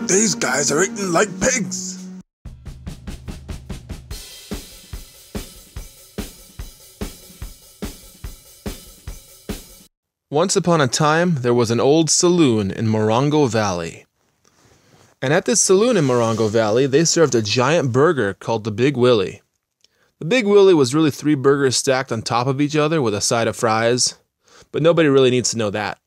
These guys are eating like pigs. Once upon a time, there was an old saloon in Morongo Valley. And at this saloon in Morongo Valley, they served a giant burger called the Big Willie. The Big Willie was really 3 burgers stacked on top of each other with a side of fries, but nobody really needs to know that.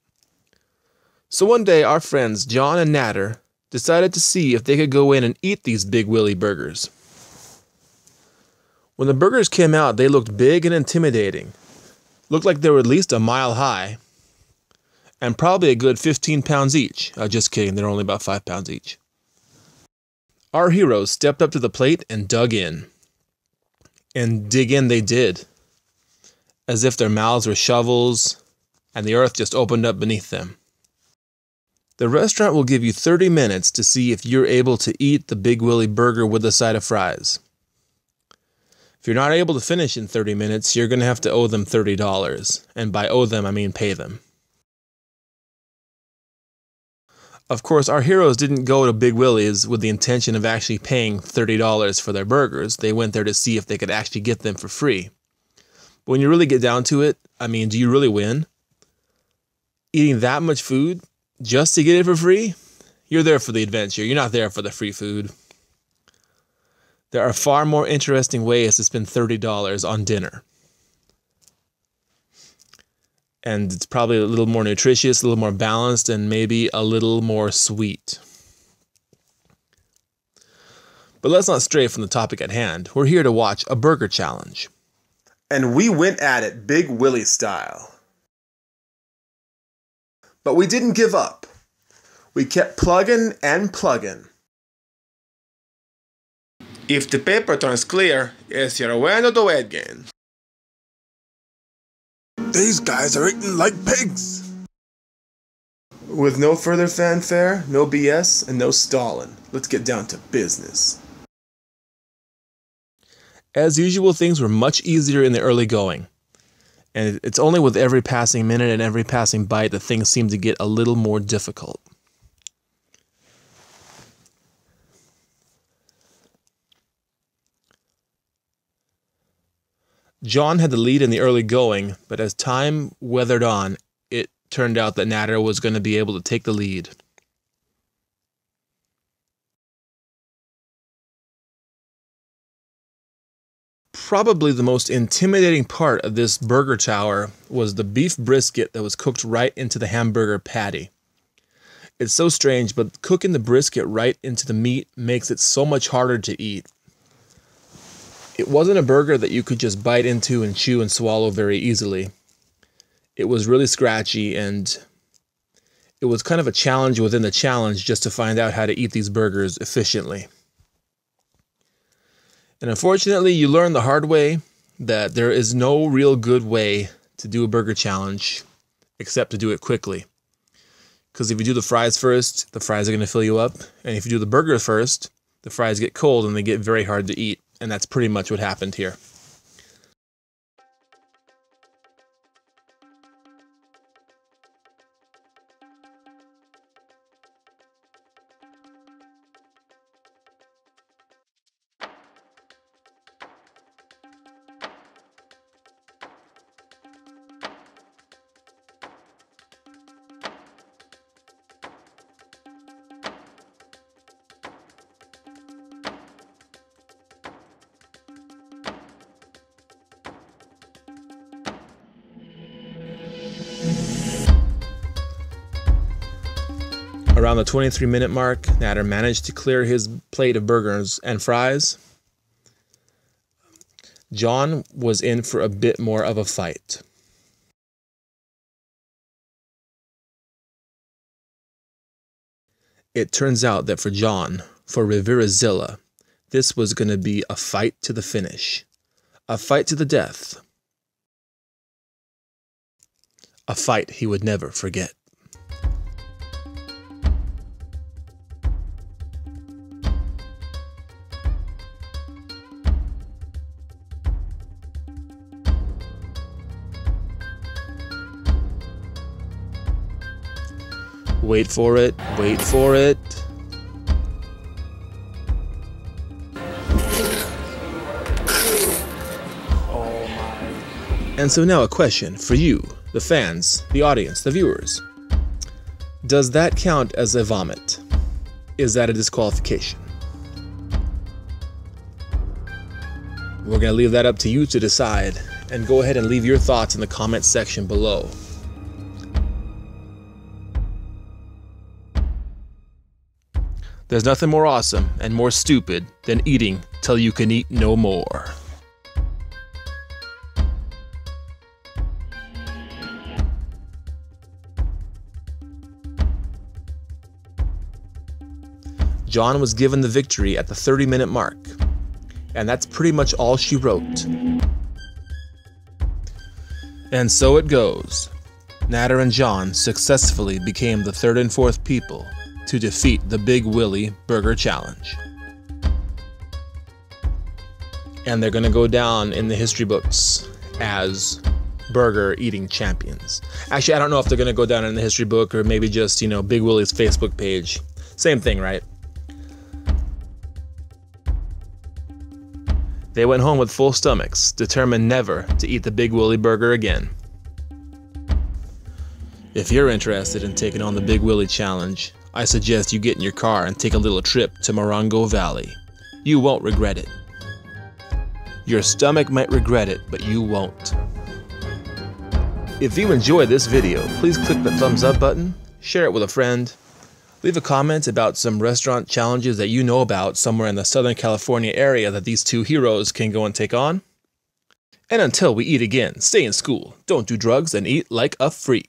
So one day, our friends John and Natter decided to see if they could go in and eat these Big Willie burgers. When the burgers came out, they looked big and intimidating. Looked like they were at least a mile high, and probably a good 15 pounds each. Just kidding, they're only about 5 pounds each. Our heroes stepped up to the plate and dug in. And dig in they did, as if their mouths were shovels, and the earth just opened up beneath them. The restaurant will give you 30 minutes to see if you're able to eat the Big Willie burger with a side of fries. If you're not able to finish in 30 minutes, you're going to have to owe them $30. And by owe them, I mean pay them. Of course, our heroes didn't go to Big Willie's with the intention of actually paying $30 for their burgers. They went there to see if they could actually get them for free. But when you really get down to it, I mean, do you really win? Eating that much food just to get it for free? You're there for the adventure. You're not there for the free food. There are far more interesting ways to spend $30 on dinner. And it's probably a little more nutritious, a little more balanced, and maybe a little more sweet. But let's not stray from the topic at hand. We're here to watch a burger challenge. And we went at it Big Willie style. But we didn't give up. We kept plugging and plugging. If the paper turns clear, it's your bueno to wet again. These guys are eating like pigs. With no further fanfare, no BS, and no stalling. Let's get down to business. As usual, things were much easier in the early going. And it's only with every passing minute and every passing bite that things seem to get a little more difficult. John had the lead in the early going, but as time weathered on, it turned out that Natter was going to be able to take the lead. Probably the most intimidating part of this burger tower was the beef brisket that was cooked right into the hamburger patty. It's so strange, but cooking the brisket right into the meat makes it so much harder to eat. It wasn't a burger that you could just bite into and chew and swallow very easily. It was really scratchy, and it was kind of a challenge within the challenge just to find out how to eat these burgers efficiently. And unfortunately, you learn the hard way that there is no real good way to do a burger challenge except to do it quickly. Because if you do the fries first, the fries are going to fill you up. And if you do the burger first, the fries get cold and they get very hard to eat. And that's pretty much what happened here. Around the 23-minute mark, Natter managed to clear his plate of burgers and fries. John was in for a bit more of a fight. It turns out that for John, for Riverazilla, this was going to be a fight to the finish. A fight to the death. A fight he would never forget. Wait for it, wait for it. And so now a question for you, the fans, the audience, the viewers. Does that count as a vomit? Is that a disqualification? We're going to leave that up to you to decide, and go ahead and leave your thoughts in the comments section below. There's nothing more awesome and more stupid than eating till you can eat no more. John was given the victory at the 30-minute mark, and that's pretty much all she wrote. And so it goes. Natter and John successfully became the third and fourth people to defeat the Big Willie Burger Challenge. And they're going to go down in the history books as burger eating champions. Actually, I don't know if they're going to go down in the history book or maybe just, Big Willie's Facebook page. Same thing, right? They went home with full stomachs, determined never to eat the Big Willie burger again. If you're interested in taking on the Big Willie challenge, I suggest you get in your car and take a little trip to Morongo Valley. You won't regret it. Your stomach might regret it, but you won't. If you enjoyed this video, please click the thumbs up button, share it with a friend, leave a comment about some restaurant challenges that you know about somewhere in the Southern California area that these two heroes can go and take on. And until we eat again, stay in school, don't do drugs, and eat like a freak.